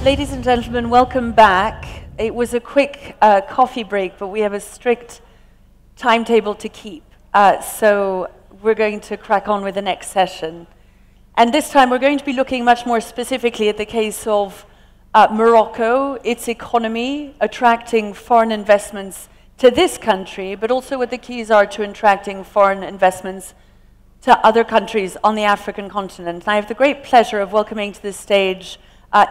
Ladies and gentlemen, welcome back. It was a quick coffee break, but we have a strict timetable to keep. So we're going to crack on with the next session. And this time we're going to be looking much more specifically at the case of Morocco, its economy, attracting foreign investments to this country, but also what the keys are to attracting foreign investments to other countries on the African continent. And I have the great pleasure of welcoming to this stage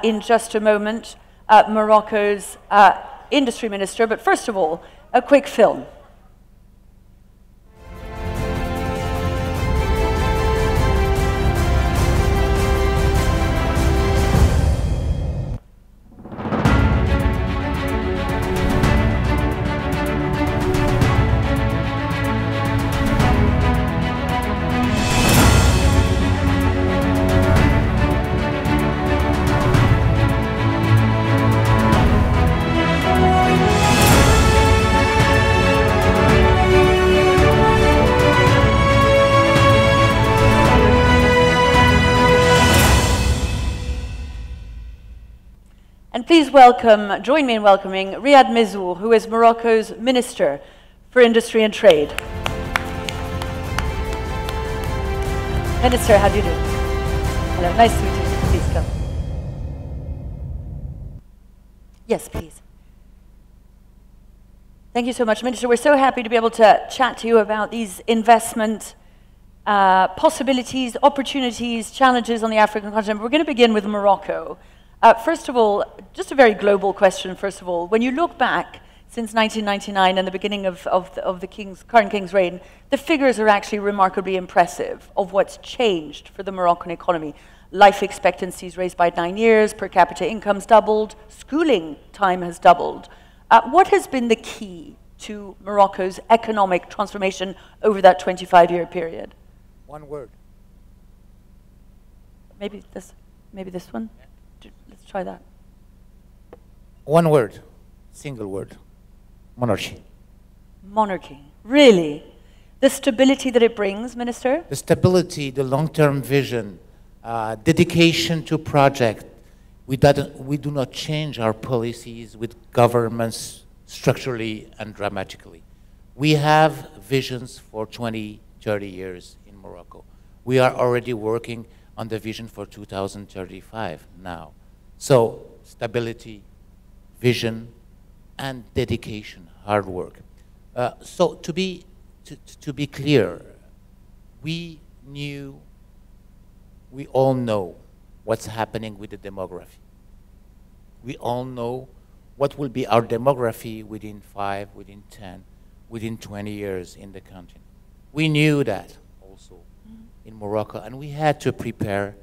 in just a moment Morocco's industry minister. But first of all, a quick film. And please welcome, join me in welcoming Ryad Mezzour, who is Morocco's Minister for Industry and Trade. Minister, how do you do? Hello, nice to meet you. Please come. Yes, please. Thank you so much, Minister. We're so happy to be able to chat to you about these investment possibilities, opportunities, challenges on the African continent. We're going to begin with Morocco. First of all, just a very global question, first of all. When you look back since 1999 and the beginning of the current king's reign, the figures are actually remarkably impressive of what's changed for the Moroccan economy. Life expectancies raised by 9 years, per capita incomes doubled, schooling time has doubled. What has been the key to Morocco's economic transformation over that 25-year period? One word. Maybe this one? Yeah. Let's try that. One word, single word, monarchy. Monarchy, really? The stability that it brings, Minister? The stability, the long-term vision, dedication to project. We do not change our policies with governments structurally and dramatically. We have visions for 20, 30 years in Morocco. We are already working on the vision for 2035 now. So stability, vision, and dedication, hard work. So to be clear, we all know what's happening with the demography. We all know what will be our demography within 5, within 10, within 20 years in the continent. We knew that also in Morocco, and we had to prepare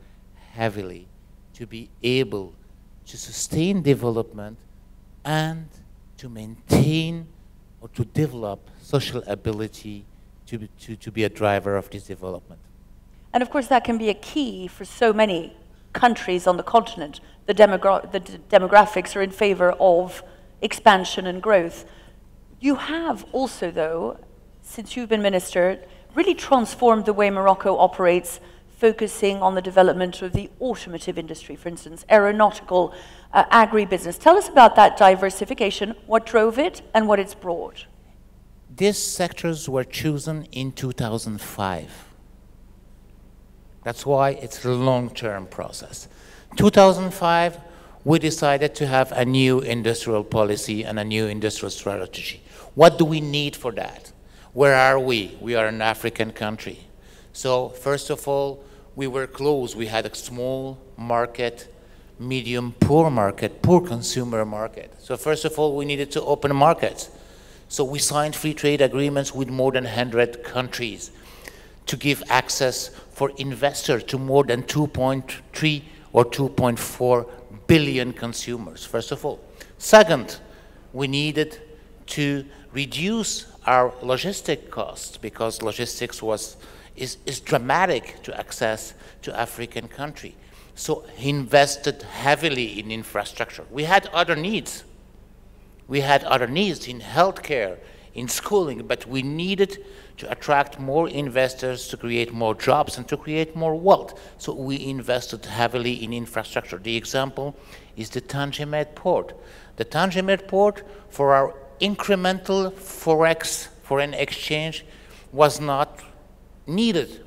heavily to be able to sustain development and to maintain or to develop social ability to be a driver of this development. And of course that can be a key for so many countries on the continent. The demographics are in favor of expansion and growth. You have also, though, since you've been minister, really transformed the way Morocco operates, focusing on the development of the automotive industry, for instance, aeronautical, agribusiness. Tell us about that diversification, what drove it, and what it's brought. These sectors were chosen in 2005. That's why it's a long-term process. 2005, we decided to have a new industrial policy and a new industrial strategy. What do we need for that? Where are we? We are an African country. So first of all, we were close. We had a small market, medium, poor market, poor consumer market. So first of all, we needed to open markets. So we signed free trade agreements with more than 100 countries to give access for investors to more than 2.3 or 2.4 billion consumers, first of all. Second, we needed to reduce our logistic costs because logistics is dramatic to access to African country. So he invested heavily in infrastructure. We had other needs. We had other needs in healthcare, in schooling, but we needed to attract more investors, to create more jobs, and to create more wealth. So we invested heavily in infrastructure. The example is the Tangier port. The Tangier port, for our incremental Forex, foreign exchange, was not needed.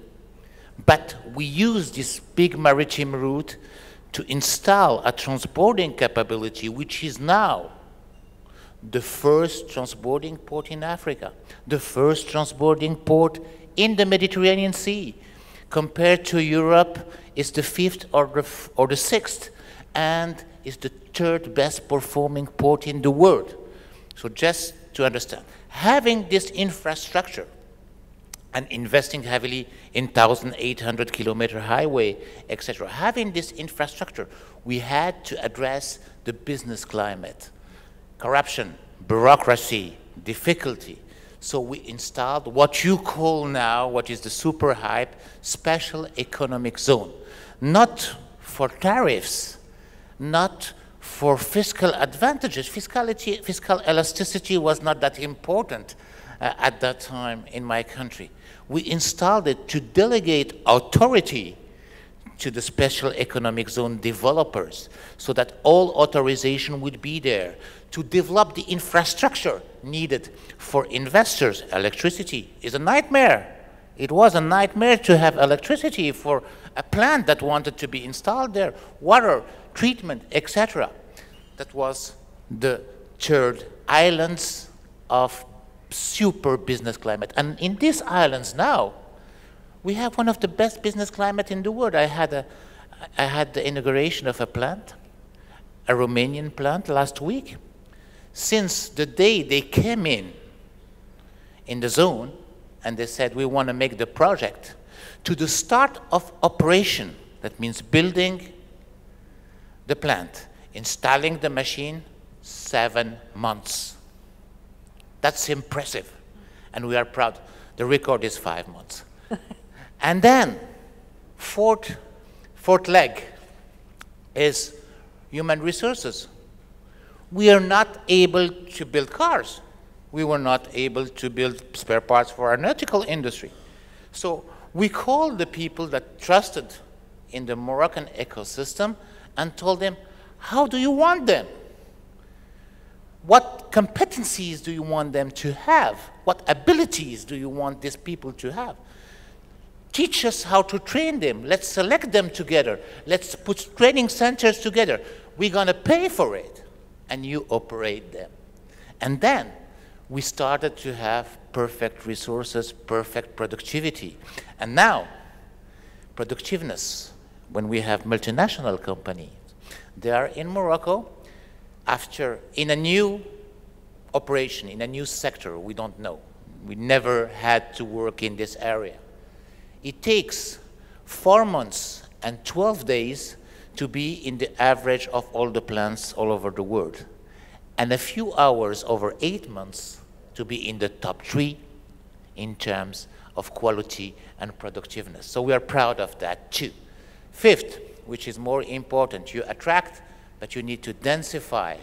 But we used this big maritime route to install a transborder capability, which is now the first transborder port in Africa, the first transborder port in the Mediterranean Sea. Compared to Europe, it's the fifth or the sixth, and is the third best performing port in the world. So just to understand, having this infrastructure and investing heavily in 1,800 kilometer highway, etc. Having this infrastructure, we had to address the business climate, corruption, bureaucracy, difficulty. So we installed what you call now, what is the super hype, special economic zone. Not for tariffs, not for fiscal advantages. Fiscal elasticity was not that important at that time in my country. We installed it to delegate authority to the special economic zone developers so that all authorization would be there to develop the infrastructure needed for investors. Electricity is a nightmare. It was a nightmare to have electricity for a plant that wanted to be installed there, water, treatment, etc. That was the third islands of super business climate. And in these islands now, we have one of the best business climate in the world. I had the inauguration of a plant, a Romanian plant last week. Since the day they came in the zone, and they said, we want to make the project, to the start of operation, that means building the plant, installing the machine, 7 months. That's impressive, and we are proud. The record is 5 months. And then, fourth leg is human resources. We are not able to build cars. We were not able to build spare parts for our nautical industry. So we called the people that trusted in the Moroccan ecosystem and told them, how do you want them? What competencies do you want them to have? What abilities do you want these people to have? Teach us how to train them. Let's select them together. Let's put training centers together. We're going to pay for it, and you operate them. And then we started to have perfect resources, perfect productivity. And now, productiveness, when we have multinational companies, they are in Morocco, in a new operation, in a new sector, we don't know. We never had to work in this area. It takes 4 months and 12 days to be in the average of all the plants all over the world, and a few hours over 8 months to be in the top 3 in terms of quality and productiveness. So we are proud of that too. Fifth, which is more important, you attract, but you need to densify.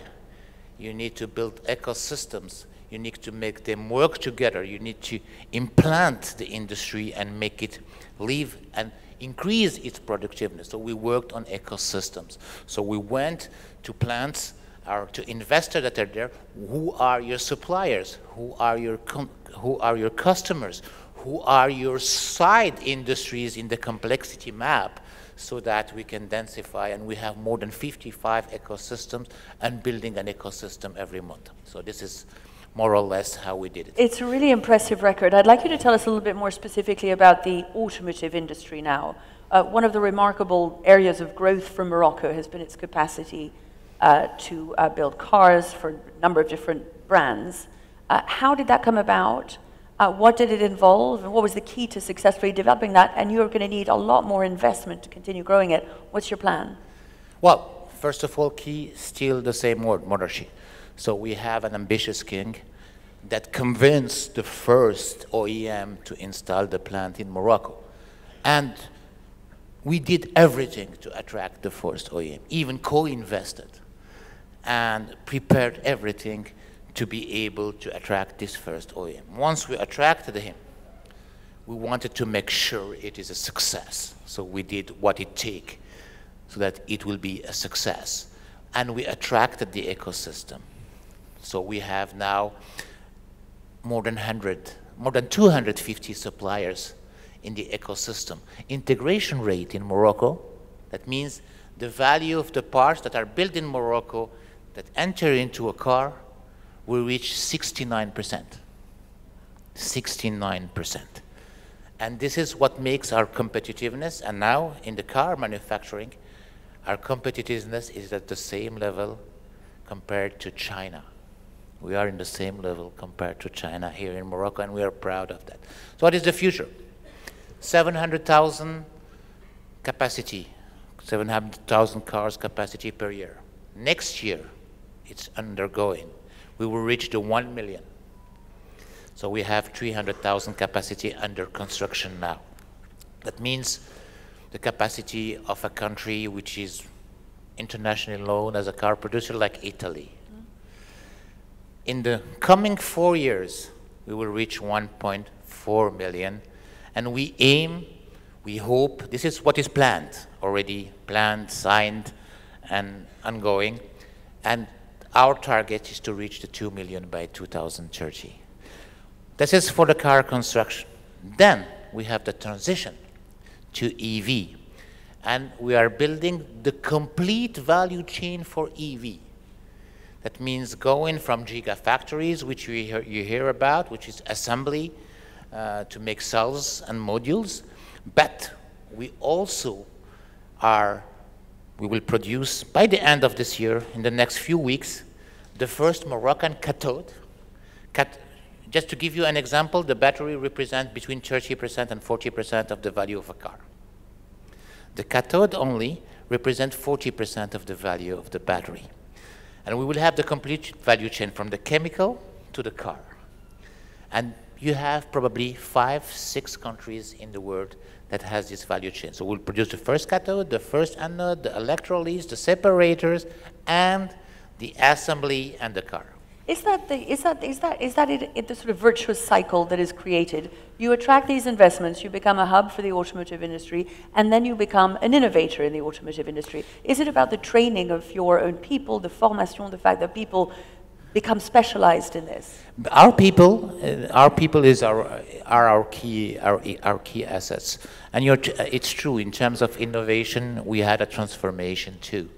You need to build ecosystems. You need to make them work together. You need to implant the industry and make it live and increase its productiveness. So we worked on ecosystems. So we went to plants, or to investors that are there. Who are your suppliers? Who are your customers? Who are your side industries in the complexity map, so that we can densify, and we have more than 55 ecosystems and building an ecosystem every month. So this is more or less how we did it. It's a really impressive record. I'd like you to tell us a little bit more specifically about the automotive industry now. One of the remarkable areas of growth for Morocco has been its capacity to build cars for a number of different brands. How did that come about? What did it involve, and what was the key to successfully developing that? And you're going to need a lot more investment to continue growing it. What's your plan? Well, first of all, key, still the same word, monarchy. So we have an ambitious king that convinced the first OEM to install the plant in Morocco. And we did everything to attract the first OEM, even co-invested, and prepared everything to be able to attract this first OEM. Once we attracted him, we wanted to make sure it is a success. So we did what it takes so that it will be a success. And we attracted the ecosystem. So we have now more than 250 suppliers in the ecosystem. Integration rate in Morocco, that means the value of the parts that are built in Morocco that enter into a car will reach 69%. 69%. And this is what makes our competitiveness. And now in the car manufacturing, our competitiveness is at the same level compared to China. We are in the same level compared to China here in Morocco, and we are proud of that. So what is the future? 700,000 capacity, 700,000 cars capacity per year. Next year, it's undergoing. We will reach the 1 million. So we have 300,000 capacity under construction now. That means the capacity of a country which is internationally known as a car producer like Italy. In the coming 4 years, we will reach 1.4 million. And we aim, we hope, this is what is planned, already planned, signed, and ongoing. And our target is to reach the 2 million by 2030. This is for the car construction. Then we have the transition to EV. And we are building the complete value chain for EV. That means going from gigafactories, which you hear about, which is assembly to make cells and modules. But we also we will produce, by the end of this year, in the next few weeks, the first Moroccan cathode. Just to give you an example, the battery represents between 30% and 40% of the value of a car. The cathode only represents 40% of the value of the battery. And we will have the complete value chain from the chemical to the car. And you have probably 5, 6 countries in the world that has this value chain. So we'll produce the first cathode, the first anode, the electrolytes, the separators, and the assembly and the car. Is that the sort of virtuous cycle that is created? You attract these investments, you become a hub for the automotive industry, and then you become an innovator in the automotive industry. Is it about the training of your own people, the formation, the fact that people become specialized in this? Our people are our key assets. And it's true, in terms of innovation, we had a transformation too.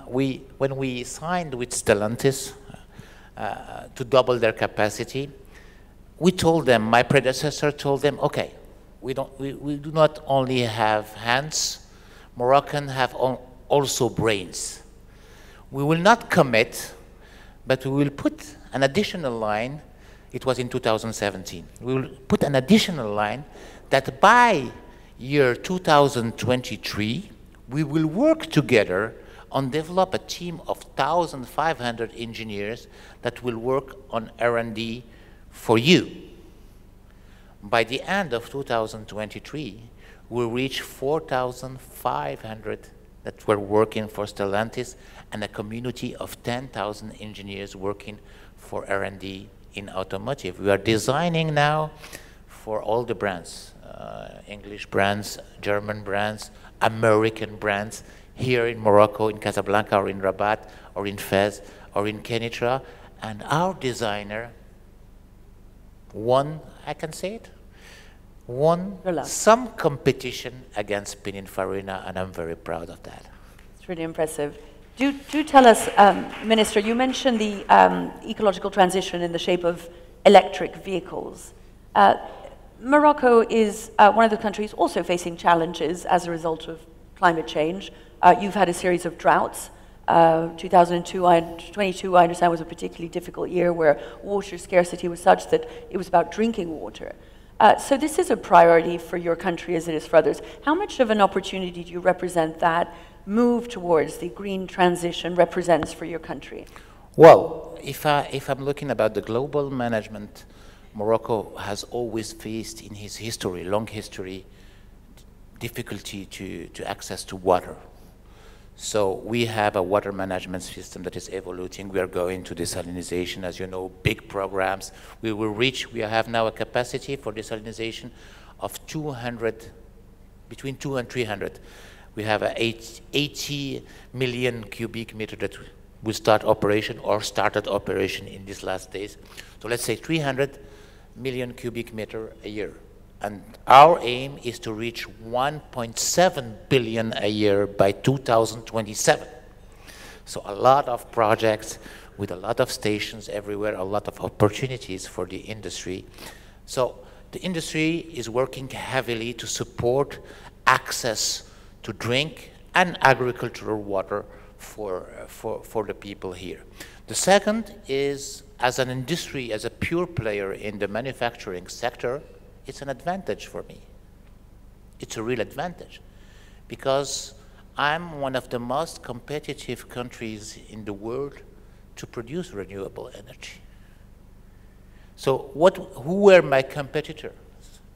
When we signed with Stellantis, to double their capacity, we told them, my predecessor told them, okay, we do not only have hands, Moroccan have also brains. We will not commit, but we will put an additional line. It was in 2017. We will put an additional line that by year 2023, we will work together on develop a team of 1,500 engineers that will work on R&D for you. By the end of 2023, we'll reach 4,500 that were working for Stellantis and a community of 10,000 engineers working for R&D in automotive. We are designing now for all the brands, English brands, German brands, American brands, here in Morocco, in Casablanca, or in Rabat, or in Fez, or in Kenitra. And our designer won, I can say it, won some competition against Pininfarina, and I'm very proud of that. It's really impressive. Do tell us, Minister, you mentioned the ecological transition in the shape of electric vehicles. Morocco is one of the countries also facing challenges as a result of climate change. You've had a series of droughts. 2022, I understand, was a particularly difficult year where water scarcity was such that it was about drinking water. So this is a priority for your country as it is for others. How much of an opportunity do you represent that move towards the green transition represents for your country? Well, if I'm looking about the global management, Morocco has always faced in his history, long history, difficulty to access to water. So we have a water management system that is evolving. We are going to desalinization, as you know, big programs. We have now a capacity for desalinization of 200, between 2 and 300. We have a 80 million cubic meter that will start operation or started operation in these last days. So let's say 300 million cubic meter a year. And our aim is to reach 1.7 billion a year by 2027. So a lot of projects with a lot of stations everywhere, a lot of opportunities for the industry. So the industry is working heavily to support access to drink and agricultural water for the people here. The second is, as an industry, as a pure player in the manufacturing sector, it's an advantage for me. It's a real advantage because I'm one of the most competitive countries in the world to produce renewable energy. So who were my competitors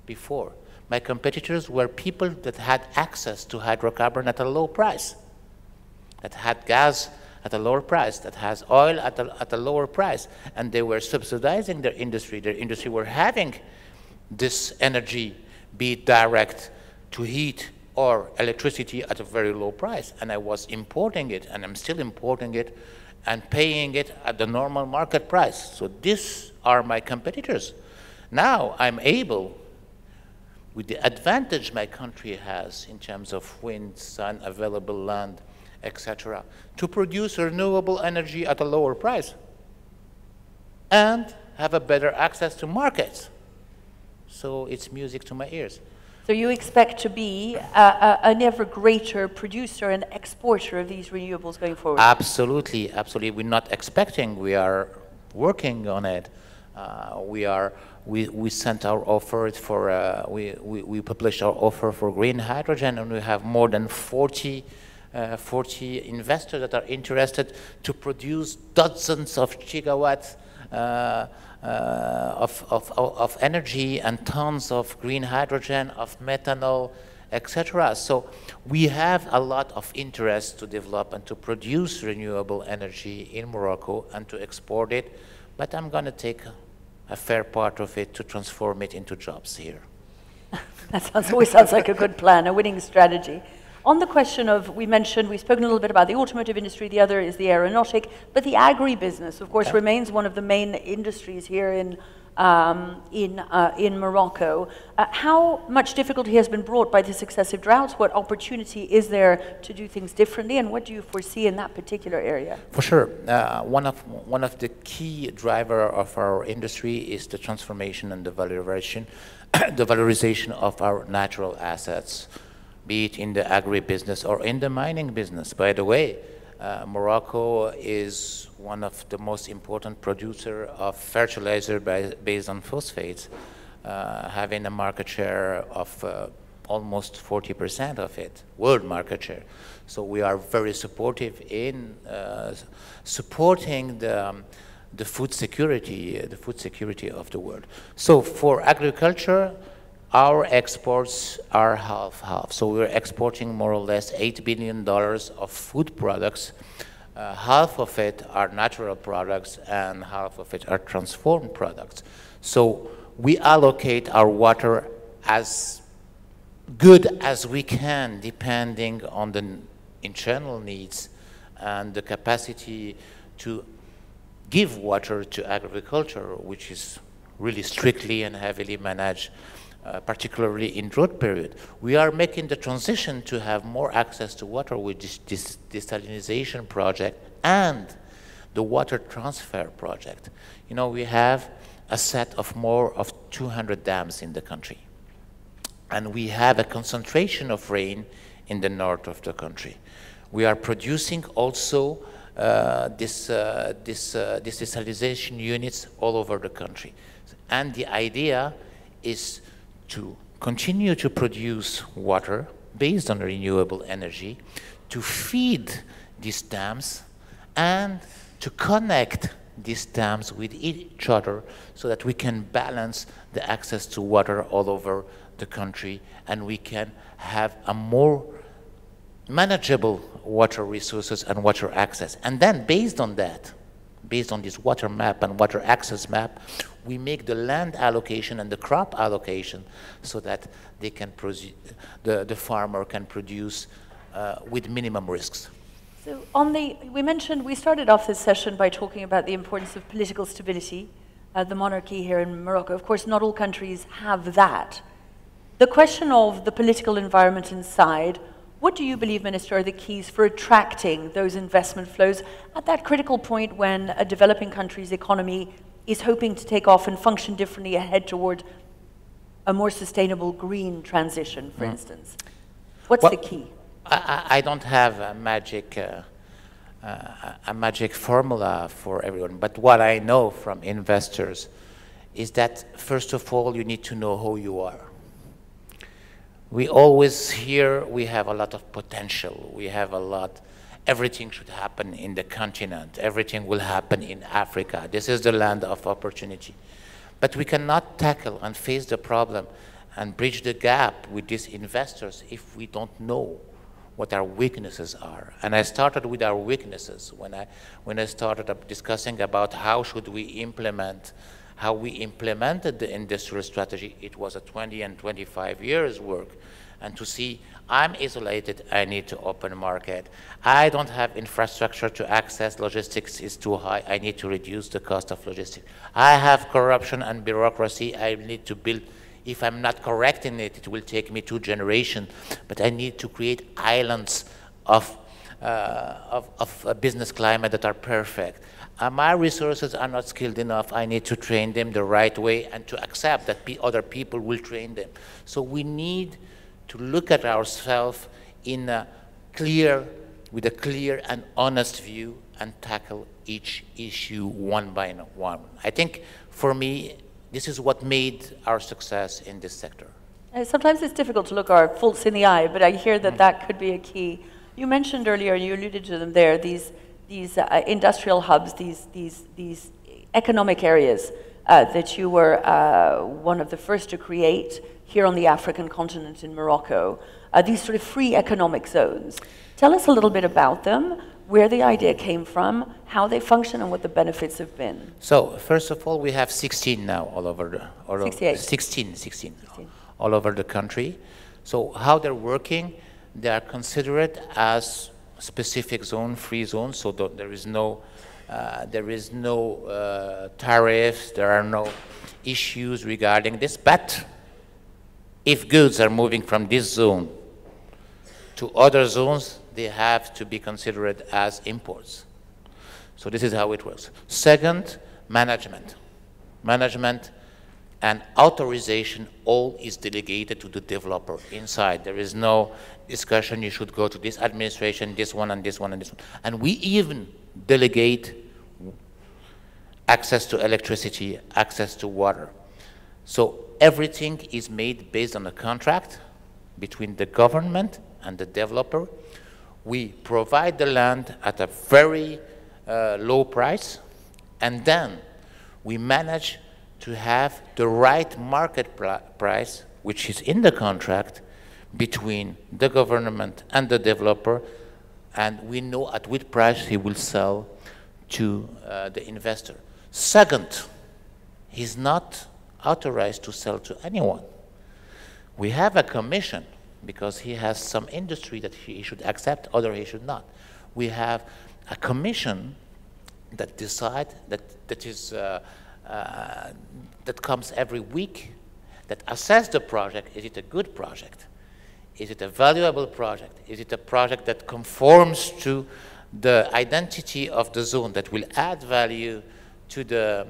before? My competitors were people that had access to hydrocarbon at a low price, that had gas at a lower price, that has oil at a lower price, and they were subsidizing their industry. Their industry were having this energy, be it direct to heat or electricity at a very low price. And I was importing it, and I'm still importing it, and paying it at the normal market price. So these are my competitors. Now I'm able, with the advantage my country has in terms of wind, sun, available land, etc., to produce renewable energy at a lower price and have a better access to markets. So it's music to my ears. So you expect to be an ever greater producer and exporter of these renewables going forward? Absolutely, absolutely. We're not expecting, we are working on it. We sent our offer for, we published our offer for green hydrogen, and we have more than 40 investors that are interested to produce dozens of gigawatts of energy and tons of green hydrogen, of methanol, etc. So we have a lot of interest to develop and to produce renewable energy in Morocco and to export it, but I'm going to take a fair part of it to transform it into jobs here. That always sounds like a good plan, a winning strategy. On the question of, we've spoken a little bit about the automotive industry, the other is the aeronautic, but the agribusiness, of course, remains one of the main industries here in Morocco. How much difficulty has been brought by the successive droughts? What opportunity is there to do things differently, and what do you foresee in that particular area? For sure. One of the key driver of our industry is the transformation and the valorization of our natural assets, be it in the agribusiness or in the mining business. By the way, Morocco is one of the most important producer of fertilizer based on phosphates, having a market share of almost 40% of it, world market share. So we are very supportive in supporting the food security of the world. So for agriculture, our exports are half-half. So we're exporting more or less $8 billion of food products. Half of it are natural products and half of it are transformed products. So we allocate our water as good as we can, depending on the internal needs and the capacity to give water to agriculture, which is really strictly and heavily managed, particularly in drought period. We are making the transition to have more access to water with this desalinization project and the water transfer project. You know, we have a set of more of 200 dams in the country. And we have a concentration of rain in the north of the country. We are producing also these desalinization units all over the country. And the idea is to continue to produce water based on renewable energy, to feed these dams, and to connect these dams with each other so that we can balance the access to water all over the country, and we can have a more manageable water resources and water access. And then based on that, based on this water map and water access map, we make the land allocation and the crop allocation so that they can the farmer can produce with minimum risks. So we started off this session by talking about the importance of political stability, the monarchy here in Morocco. Of course, not all countries have that. The question of the political environment inside, what do you believe, Minister, are the keys for attracting those investment flows at that critical point when a developing country's economy is hoping to take off and function differently ahead toward a more sustainable green transition, for instance? What's the key? I don't have a magic formula for everyone, but what I know from investors is that, first of all, you need to know who you are. We always hear we have a lot of potential, we have a lot, everything should happen in the continent, everything will happen in Africa, this is the land of opportunity. But we cannot tackle and face the problem and bridge the gap with these investors if we don't know what our weaknesses are. And I started with our weaknesses when I started up discussing about how should we implement, how we implemented the industrial strategy. It was a 20 and 25 years work. And to see, I'm isolated, I need to open a market. I don't have infrastructure to access, logistics is too high, I need to reduce the cost of logistics. I have corruption and bureaucracy, I need to build. If I'm not correcting it, it will take me 2 generations, but I need to create islands of a business climate that are perfect. My resources are not skilled enough, I need to train them the right way and to accept that other people will train them. So we need to look at ourselves with a clear and honest view and tackle each issue one by one. I think for me, this is what made our success in this sector. Sometimes it's difficult to look our faults in the eye, but I hear that that could be a key. You mentioned earlier, and you alluded to them there, these industrial hubs, these economic areas that you were one of the first to create here on the African continent in Morocco, these sort of free economic zones. Tell us a little bit about them, where the idea came from, how they function, and what the benefits have been. So, first of all, we have 16 now all over the... 16 all over the country. So how they're working, they are considered as specific zone, free zone, so there is no tariffs, there are no issues regarding this, but if goods are moving from this zone to other zones, they have to be considered as imports. So this is how it works. Second, management. Management and authorization, all is delegated to the developer inside. There is no discussion, you should go to this administration, this one, and this one, and this one. And we even delegate access to electricity, access to water. So everything is made based on a contract between the government and the developer. We provide the land at a very low price, and then we manage to have the right market price, which is in the contract, between the government and the developer, and we know at what price he will sell to the investor. Second, he's not authorized to sell to anyone. We have a commission because he has some industry that he should accept, other he should not. We have a commission that decide that comes every week, that assess the project. Is it a good project? Is it a valuable project? Is it a project that conforms to the identity of the zone, that will add value to the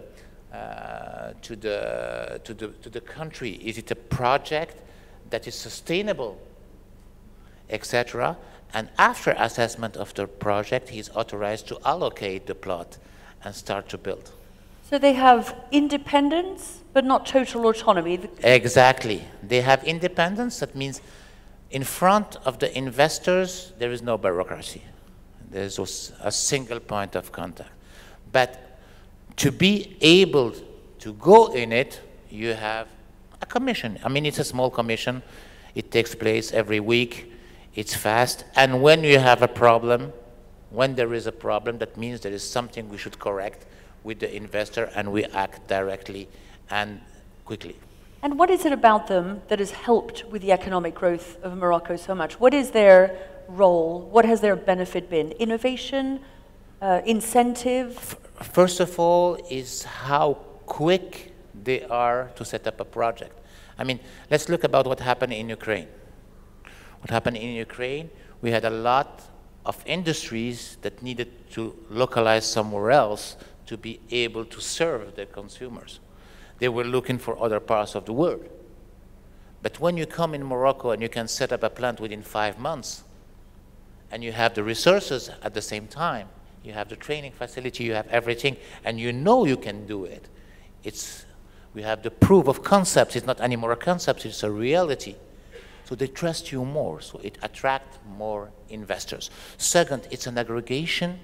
country? Is it a project that is sustainable, etc.? And after assessment of the project, he is authorized to allocate the plot and start to build. So they have independence, but not total autonomy. Exactly. They have independence. That means in front of the investors, there is no bureaucracy. There is a single point of contact. But to be able to go in it, you have a commission. I mean, it's a small commission. It takes place every week. it's fast, and when you have a problem, when there is a problem, that means there is something we should correct with the investor, and we act directly and quickly. And what is it about them that has helped with the economic growth of Morocco so much? What is their role? What has their benefit been? Innovation, incentive? First of all, is how quick they are to set up a project. I mean, let's look about what happened in Ukraine. What happened in Ukraine, we had a lot of industries that needed to localize somewhere else to be able to serve their consumers. They were looking for other parts of the world. But when you come in Morocco and you can set up a plant within 5 months, and you have the resources at the same time, you have the training facility, you have everything, and you know you can do it. We have the proof of concepts. It's not anymore a concept, it's a reality. So they trust you more, so it attracts more investors. Second, it's an aggregation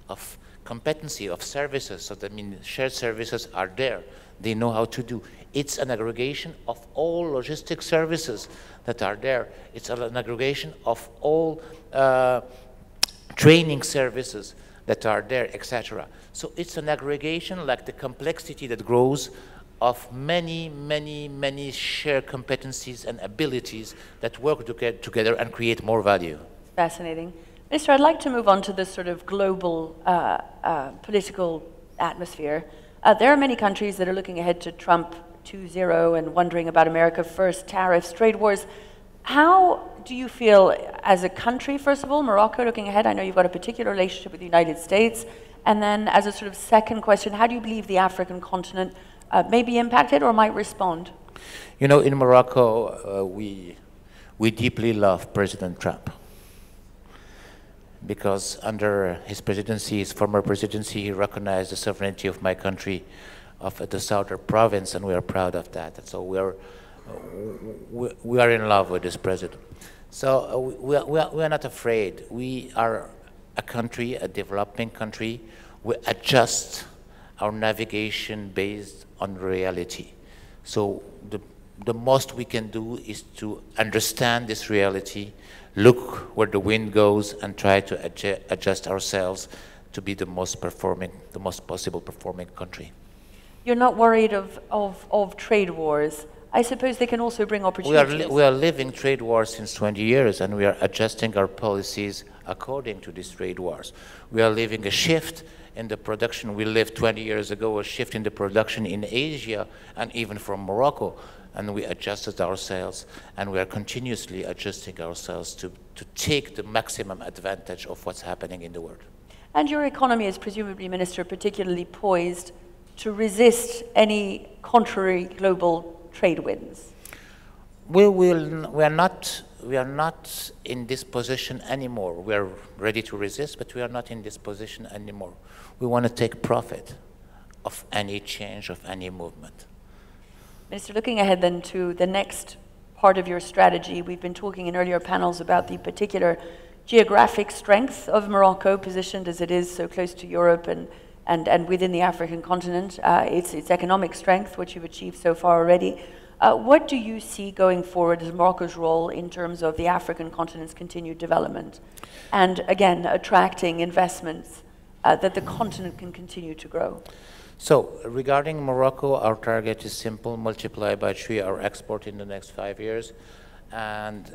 of competency, of services. So that means shared services are there. They know how to do. It's an aggregation of all logistic services that are there. It's an aggregation of all training services that are there, etc. So it's an aggregation, like the complexity that grows, of many, many, many shared competencies and abilities that work together and create more value. Fascinating. Mr. I'd like to move on to this sort of global political atmosphere. There are many countries that are looking ahead to Trump 2.0 and wondering about America first, tariffs, trade wars. How do you feel as a country, first of all, Morocco looking ahead? I know you've got a particular relationship with the United States. And then as a sort of second question, how do you believe the African continent may be impacted or might respond? You know, in Morocco, we deeply love President Trump, because under his presidency, his former presidency, he recognized the sovereignty of my country, of the southern province, and we are proud of that. And so we are in love with this president. So we are not afraid. We are a country, a developing country. We adjust our navigation based on reality. So the most we can do is to understand this reality, look where the wind goes, and try to adjust ourselves to be the most possible performing country. You're not worried of trade wars. I suppose they can also bring opportunities. We are living trade wars since 20 years, and we are adjusting our policies according to these trade wars. We are living a shift in the production. We lived 20 years ago a shift in the production in Asia and even from Morocco, and we adjusted ourselves, and we are continuously adjusting ourselves to take the maximum advantage of what's happening in the world. And your economy is presumably, Minister, particularly poised to resist any contrary global trade winds. We are not in this position anymore. We are ready to resist, but we are not in this position anymore. We want to take profit of any change, of any movement. Minister, looking ahead then to the next part of your strategy, we've been talking in earlier panels about the particular geographic strength of Morocco, positioned as it is so close to Europe and within the African continent, its economic strength, which you've achieved so far already. What do you see going forward as Morocco's role in terms of the African continent's continued development? And again, attracting investments that the continent can continue to grow? So regarding Morocco, our target is simple: multiply by 3 our export in the next 5 years, and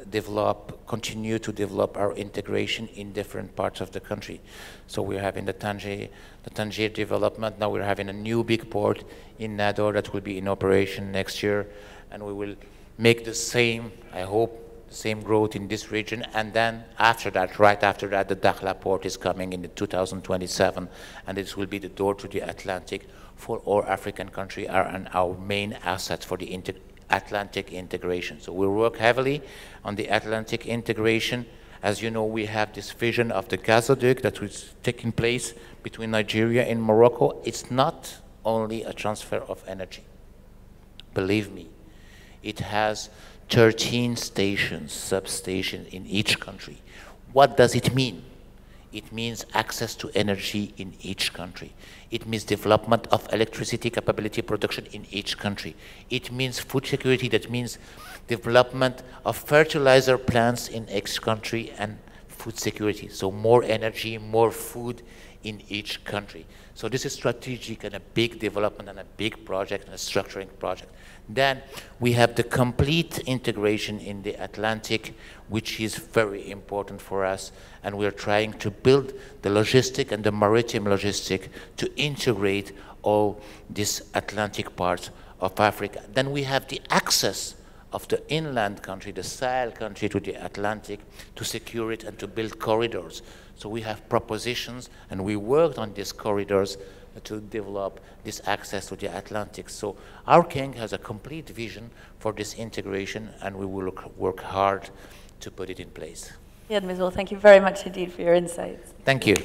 continue to develop our integration in different parts of the country. So we're having the Tangier development. Now we're having a new big port in Nador that will be in operation next year, and we will make the same, I hope, the same growth in this region. And then after that, right after that, the Dakhla port is coming in 2027, and this will be the door to the Atlantic for all African countries, and our main asset for the Atlantic integration. So we work heavily on the Atlantic integration. As you know, we have this vision of the gazoduct that is taking place between Nigeria and Morocco. It's not only a transfer of energy. Believe me, it has 13 stations, substations in each country. What does it mean? It means access to energy in each country. It means development of electricity capability production in each country. It means food security. That means development of fertilizer plants in each country and food security. So more energy, more food in each country. So this is strategic and a big development and a big project and a structuring project. Then we have the complete integration in the Atlantic, which is very important for us, and we're trying to build the logistic and the maritime logistic to integrate all these Atlantic parts of Africa. Then we have the access of the inland country, the Sahel country, to the Atlantic, to secure it and to build corridors. So we have propositions, and we worked on these corridors to develop this access to the Atlantic. So our king has a complete vision for this integration, and we will work hard to put it in place. Ryad, Mezzour, thank you very much indeed for your insights. Thank you.